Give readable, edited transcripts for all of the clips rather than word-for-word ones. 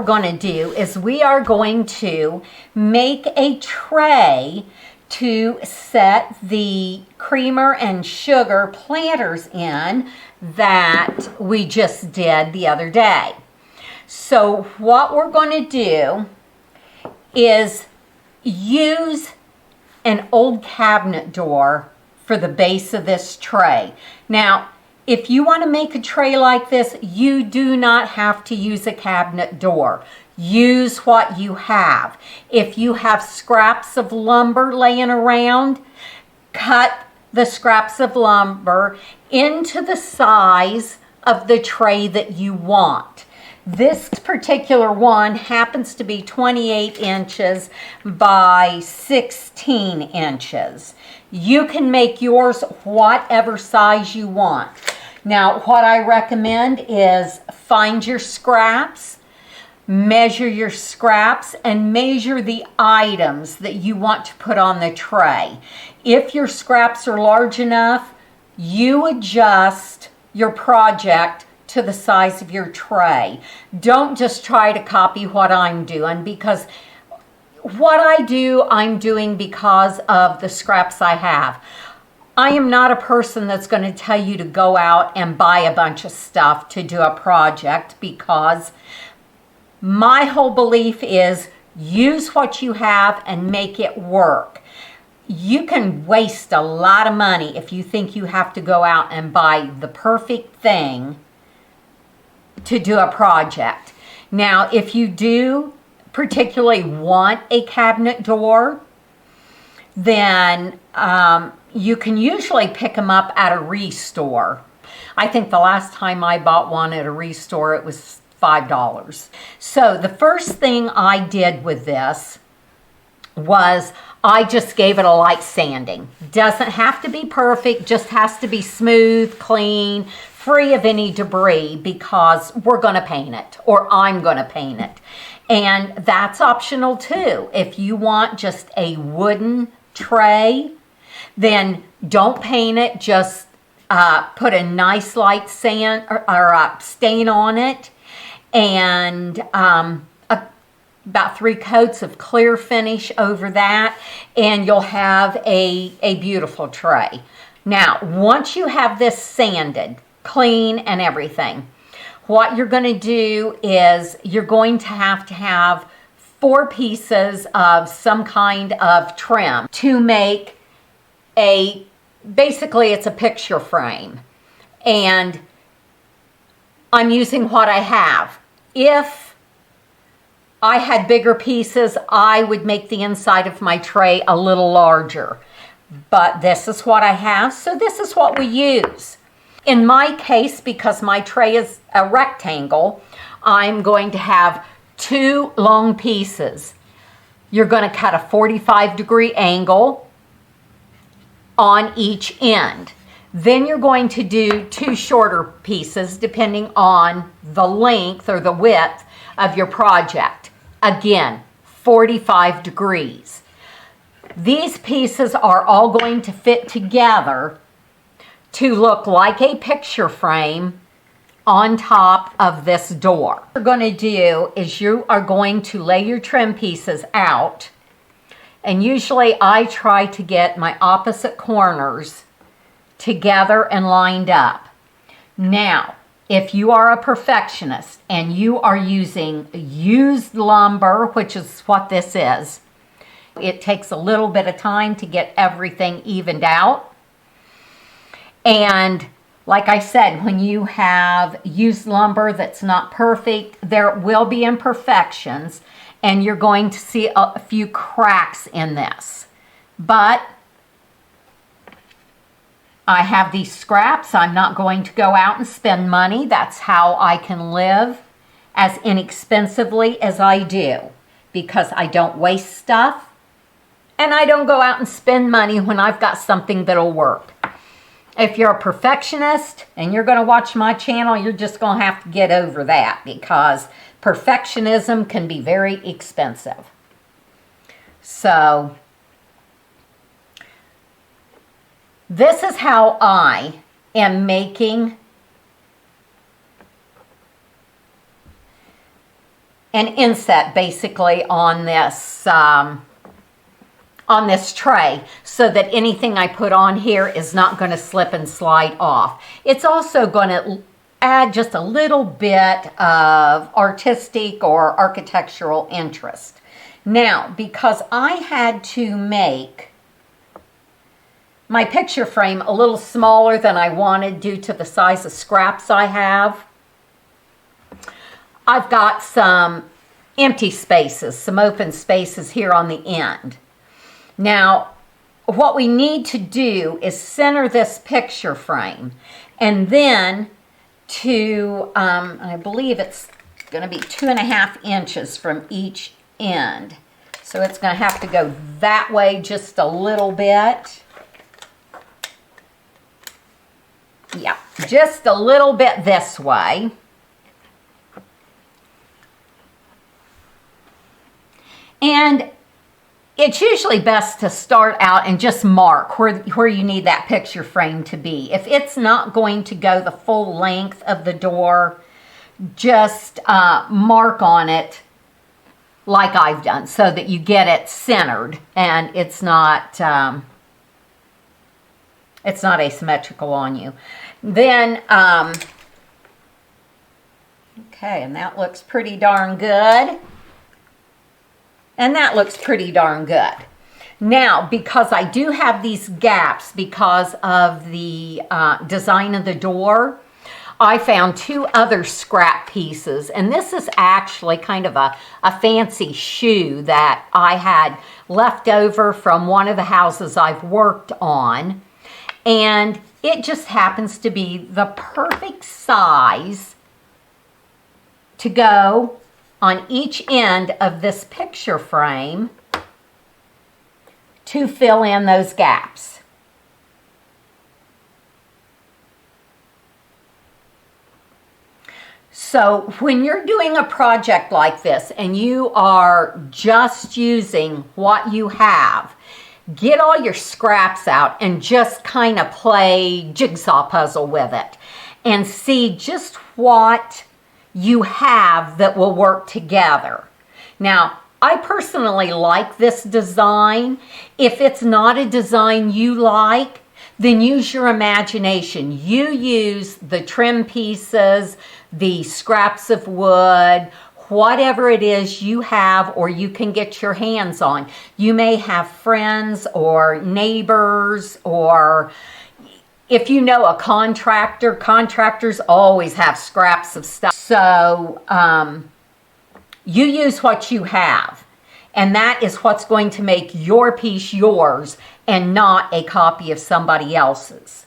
we're going to do is we are going to make a tray to set the creamer and sugar planters in that we just did the other day. So what we're going to do is use an old cabinet door for the base of this tray. Now, if you want to make a tray like this, you do not have to use a cabinet door. Use what you have. If you have scraps of lumber laying around, cut the scraps of lumber into the size of the tray that you want. This particular one happens to be 28 inches by 16 inches. You can make yours whatever size you want. Now, what I recommend is find your scraps, measure your scraps, and measure the items that you want to put on the tray. If your scraps are large enough, you adjust your project to the size of your tray. Don't just try to copy what I'm doing, because what I do, I'm doing because of the scraps I have. I am not a person that's going to tell you to go out and buy a bunch of stuff to do a project, because my whole belief is use what you have and make it work. You can waste a lot of money if you think you have to go out and buy the perfect thing to do a project. Now, if you do particularly want a cabinet door, then you can usually pick them up at a restore. I think the last time I bought one at a restore, it was $5. So the first thing I did with this was I just gave it a light sanding. Doesn't have to be perfect, just has to be smooth, clean, free of any debris, because we're going to paint it, or I'm going to paint it. And that's optional too. If you want just a wooden tray, then don't paint it, just put a nice light sand or stain on it, and about 3 coats of clear finish over that, and you'll have a beautiful tray. Now, once you have this sanded, clean and everything, what you're going to do is you're going to have 4 pieces of some kind of trim to make basically it's a picture frame. And I'm using what I have. If I had bigger pieces, I would make the inside of my tray a little larger. But this is what I have, so this is what we use. In my case, because my tray is a rectangle, I'm going to have 2 long pieces. You're going to cut a 45-degree angle on each end. Then you're going to do 2 shorter pieces depending on the length or the width of your project. Again, 45 degrees. These pieces are all going to fit together to look like a picture frame on top of this door. What you're going to do is you are going to lay your trim pieces out, and usually I try to get my opposite corners together and lined up. Now, if you are a perfectionist and you are using used lumber, which is what this is, it takes a little bit of time to get everything evened out. And like I said, when you have used lumber that's not perfect, there will be imperfections, and you're going to see a few cracks in this. But I have these scraps. I'm not going to go out and spend money. That's how I can live as inexpensively as I do, because I don't waste stuff, and I don't go out and spend money when I've got something that'll work. If you're a perfectionist and you're going to watch my channel, you're just going to have to get over that, because perfectionism can be very expensive. So this is how I am making an inset basically on this tray so that anything I put on here is not going to slip and slide off. It's also going to add just a little bit of artistic or architectural interest. Now, because I had to make my picture frame a little smaller than I wanted due to the size of scraps I have, I've got some empty spaces, some open spaces here on the end. Now, what we need to do is center this picture frame, and then I believe it's going to be 2.5 inches from each end. So it's going to have to go that way just a little bit. Yeah, just a little bit this way. And it's usually best to start out and just mark where you need that picture frame to be. If it's not going to go the full length of the door, just mark on it like I've done so that you get it centered and it's not asymmetrical on you. Then, okay, and that looks pretty darn good. And that looks pretty darn good. Now, because I do have these gaps because of the design of the door, I found 2 other scrap pieces. And this is actually kind of a fancy shoe that I had left over from one of the houses I've worked on. And it just happens to be the perfect size to go on each end of this picture frame to fill in those gaps. So when you're doing a project like this and you are just using what you have, get all your scraps out and just kind of play jigsaw puzzle with it and see just what you have that will work together. Now, I personally like this design. If it's not a design you like, then use your imagination. You use the trim pieces, the scraps of wood, whatever it is you have or you can get your hands on. You may have friends or neighbors, or if you know a contractor, contractors always have scraps of stuff. So you use what you have, and that is what's going to make your piece yours and not a copy of somebody else's.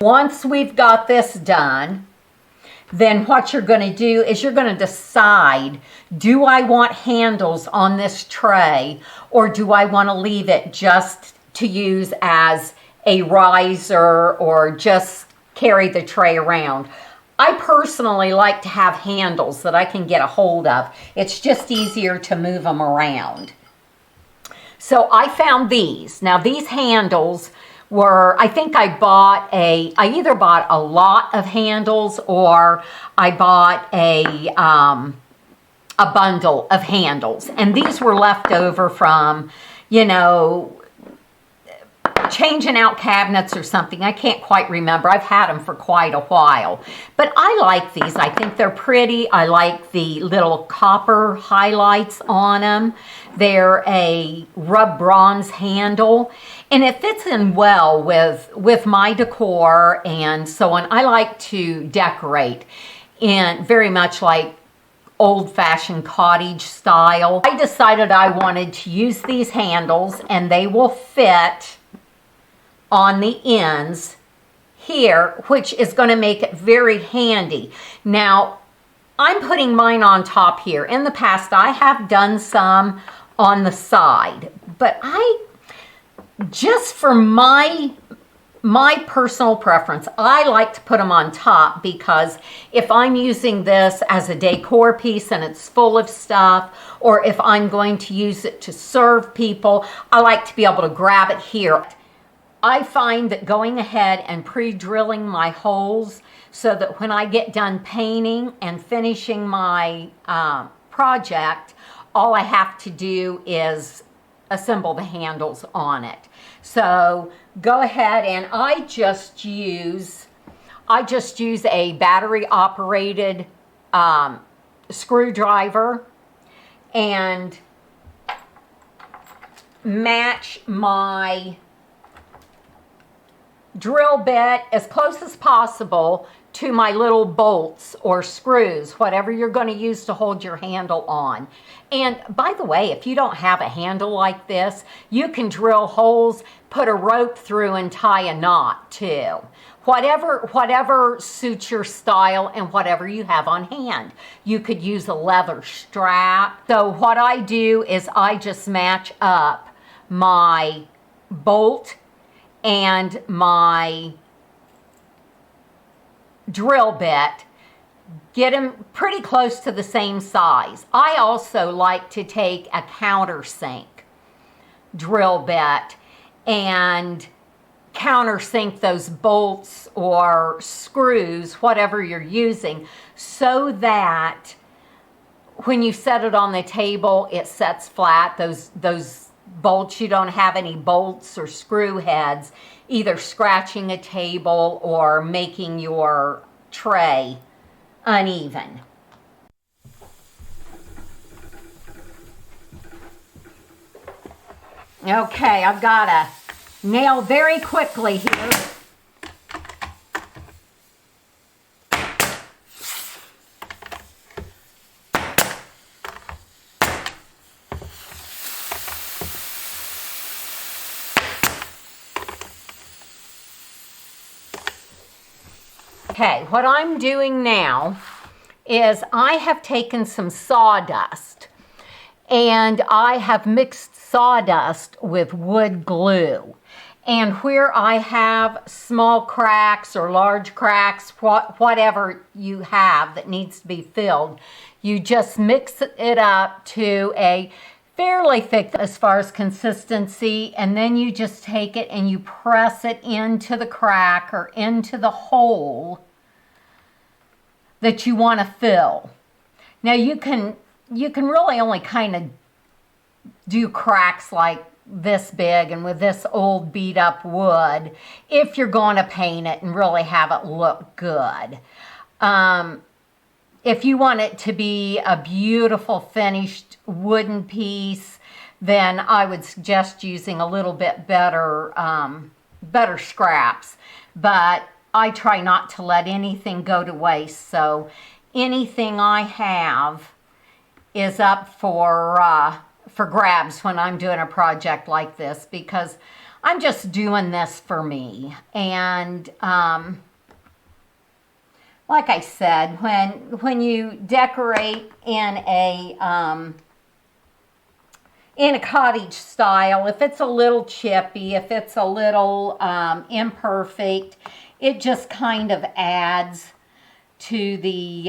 Once we've got this done, then what you're going to do is you're going to decide, do I want handles on this tray, or do I want to leave it just to use as a riser or just carry the tray around? I personally like to have handles that I can get a hold of. It's just easier to move them around. So I found these. Now these handles were, I think I either bought a lot of handles or I bought a bundle of handles. And these were left over from, changing out cabinets or something. I can't quite remember. I've had them for quite a while. But I like these. I think they're pretty. I like the little copper highlights on them. They're a rub bronze handle. And it fits in well with my decor and so on. I like to decorate in very much like old-fashioned cottage style. I decided I wanted to use these handles, and they will fit on the ends here, which is going to make it very handy. Now, I'm putting mine on top here. In the past, I have done some on the side, but just for my personal preference, I like to put them on top, because if I'm using this as a decor piece and it's full of stuff, or if I'm going to use it to serve people, I like to be able to grab it here. I find that going ahead and pre-drilling my holes so that when I get done painting and finishing my project, all I have to do is assemble the handles on it. So go ahead, and I just use a battery operated screwdriver and match my drill bit as close as possible to my little bolts or screws, whatever you're going to use to hold your handle on. And by the way, if you don't have a handle like this, you can drill holes, put a rope through, and tie a knot too. Whatever suits your style and whatever you have on hand. You could use a leather strap. So what I do is I just match up my bolt and my drill bit, get them pretty close to the same size. I also like to take a countersink drill bit and countersink those bolts or screws, whatever you're using, so that when you set it on the table, it sets flat. Those bolts, you don't have any bolts or screw heads either scratching a table or making your tray uneven. Okay, I've got to nail very quickly here. Okay, what I'm doing now is I have taken some sawdust and I have mixed sawdust with wood glue. And where I have small cracks or large cracks, whatever you have that needs to be filled, you just mix it up to a fairly thick as far as consistency, and then you just take it and you press it into the crack or into the hole that you want to fill. Now you can really only kind of do cracks like this big and with this old beat up wood if you're going to paint it and really have it look good. If you want it to be a beautiful finished wooden piece, then I would suggest using a little bit better scraps. But I try not to let anything go to waste, so anything I have is up for grabs when I'm doing a project like this, because I'm just doing this for me. And like I said, when you decorate in a cottage style, if it's a little chippy, if it's a little imperfect, it just kind of adds to the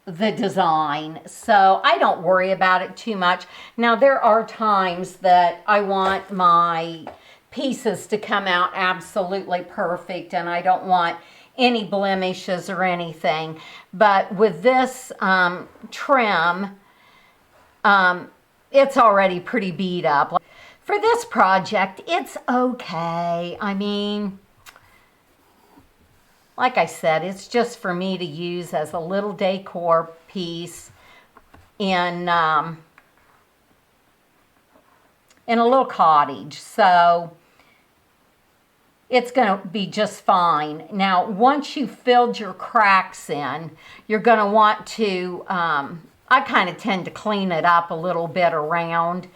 design. So I don't worry about it too much. Now there are times that I want my pieces to come out absolutely perfect and I don't want any blemishes or anything. But with this trim, it's already pretty beat up. For this project, it's okay. I mean, like I said, it's just for me to use as a little decor piece in a little cottage. So it's going to be just fine. Now, once you've filled your cracks in, you're going to want to, I kind of tend to clean it up a little bit around.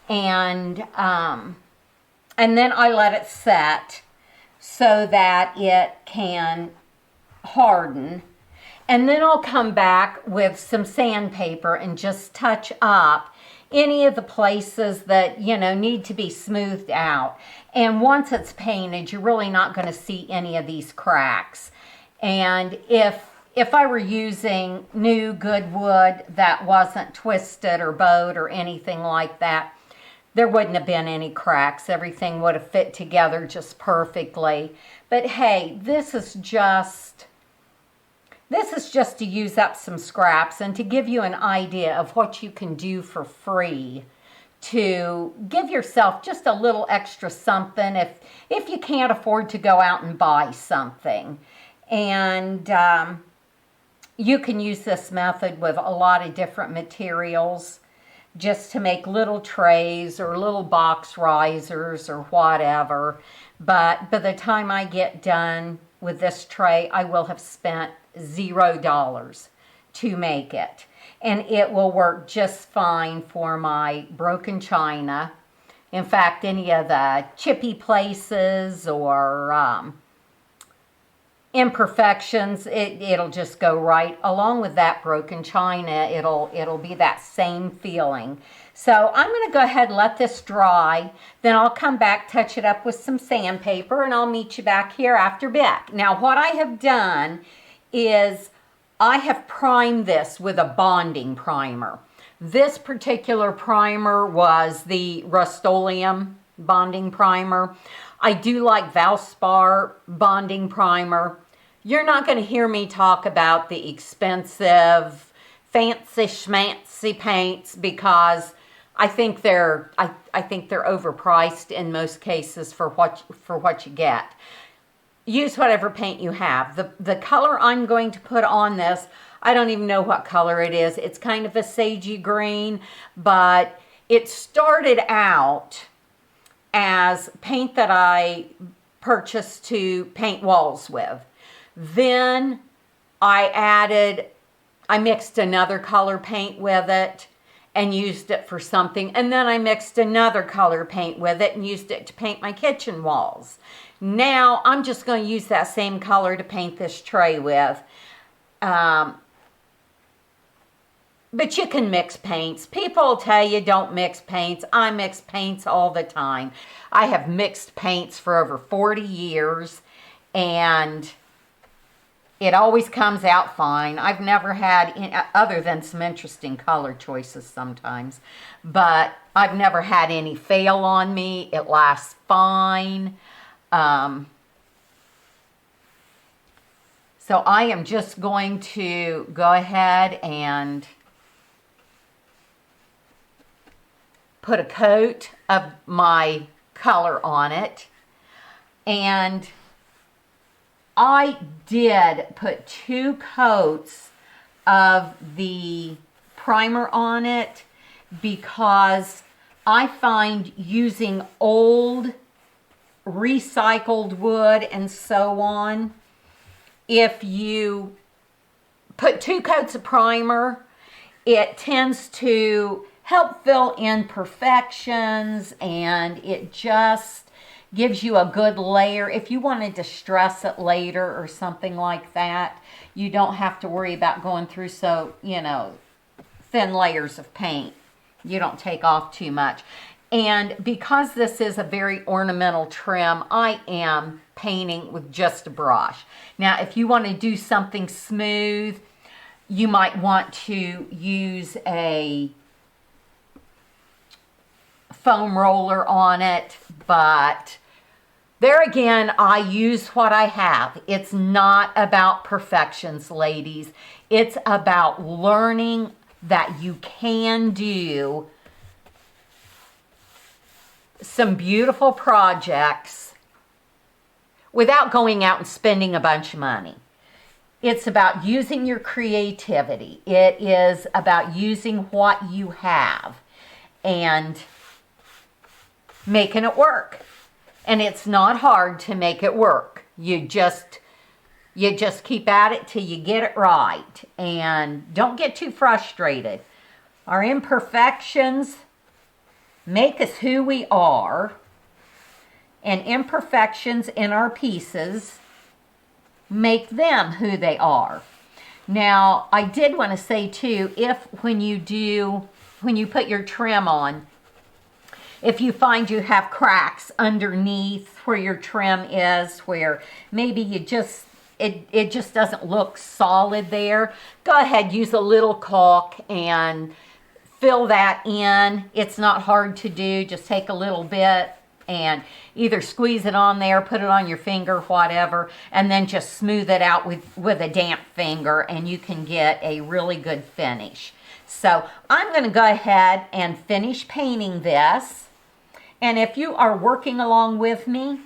And then I let it set so that it can harden. And then I'll come back with some sandpaper and just touch up any of the places that, you know, need to be smoothed out. And once it's painted, you're really not going to see any of these cracks. And if I were using new good wood that wasn't twisted or bowed or anything like that, there wouldn't have been any cracks. Everything would have fit together just perfectly. But hey, this is This is just to use up some scraps and to give you an idea of what you can do for free to give yourself just a little extra something if you can't afford to go out and buy something. And you can use this method with a lot of different materials just to make little trays or little box risers or whatever. But by the time I get done with this tray, I will have spent $0 to make it. And it will work just fine for my broken china. In fact, any of the chippy places or imperfections, it'll just go right along with that broken china. It'll be that same feeling. So I'm going to go ahead and let this dry. Then I'll come back, touch it up with some sandpaper, and I'll meet you back here after bit. Now what I have done is I have primed this with a bonding primer. This particular primer was the Rust-Oleum bonding primer. I do like Valspar bonding primer. You're not going to hear me talk about the expensive, fancy schmancy paints because I think they're overpriced in most cases for what you get. Use whatever paint you have. The color I'm going to put on this, I don't even know what color it is. It's kind of a sagey green, but it started out as paint that I purchased to paint walls with. Then I mixed another color paint with it and used it for something. And then I mixed another color paint with it and used it to paint my kitchen walls. Now I'm just going to use that same color to paint this tray with. But you can mix paints. People will tell you don't mix paints. I mix paints all the time. I have mixed paints for over 40 years and it always comes out fine. I've never had, other than some interesting color choices sometimes, but I've never had any fail on me. It lasts fine. So I am just going to go ahead and put a coat of my color on it. And I did put 2 coats of the primer on it because I find using old recycled wood and so on, if you put 2 coats of primer, it tends to help fill in imperfections and it just gives you a good layer. If you want to distress it later or something like that, you don't have to worry about going through thin layers of paint. You don't take off too much. And because this is a very ornamental trim, I am painting with just a brush. Now, if you want to do something smooth, you might want to use a foam roller on it, but there again, I use what I have. It's not about perfections, ladies. It's about learning that you can do some beautiful projects without going out and spending a bunch of money. It's about using your creativity. It is about using what you have and making it work. And it's not hard to make it work. You just keep at it till you get it right. And don't get too frustrated. Our imperfections make us who we are. And imperfections in our pieces make them who they are. Now, I did want to say too, when you put your trim on, if you find you have cracks underneath where your trim is, where maybe it just doesn't look solid there, go ahead, use a little caulk and fill that in. It's not hard to do. Just take a little bit, and either squeeze it on there, put it on your finger, whatever, and then just smooth it out with a damp finger, and you can get a really good finish. So I'm going to go ahead and finish painting this. And if you are working along with me,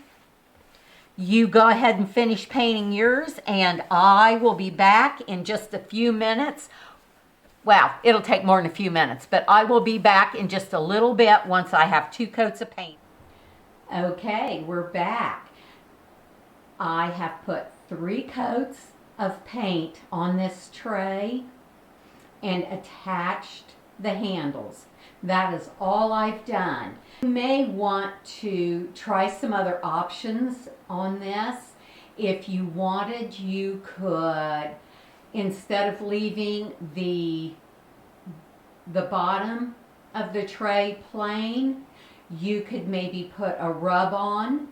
you go ahead and finish painting yours, and I will be back in just a few minutes. Well, it'll take more than a few minutes, but I will be back in just a little bit once I have 2 coats of paint. Okay, we're back. I have put 3 coats of paint on this tray and attached the handles. That is all I've done. You may want to try some other options on this. If you wanted, you could, instead of leaving the bottom of the tray plain, you could maybe put a rub on.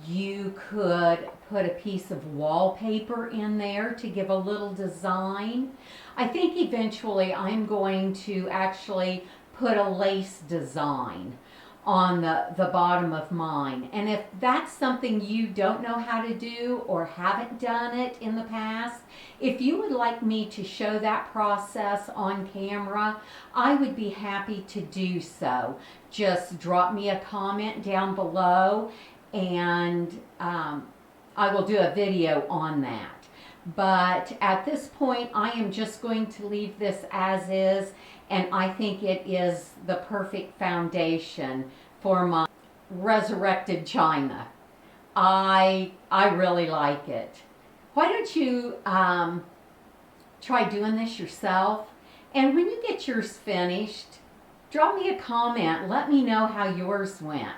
You could put a piece of wallpaper in there to give a little design. I think eventually I'm going to actually put a lace design on the bottom of mine. And if that's something you don't know how to do or haven't done it in the past, if you would like me to show that process on camera, I would be happy to do so. Just drop me a comment down below, and I will do a video on that. But at this point, I am just going to leave this as is, and I think it is the perfect foundation for my resurrected china. I really like it. Why don't you try doing this yourself? And when you get yours finished, drop me a comment. Let me know how yours went.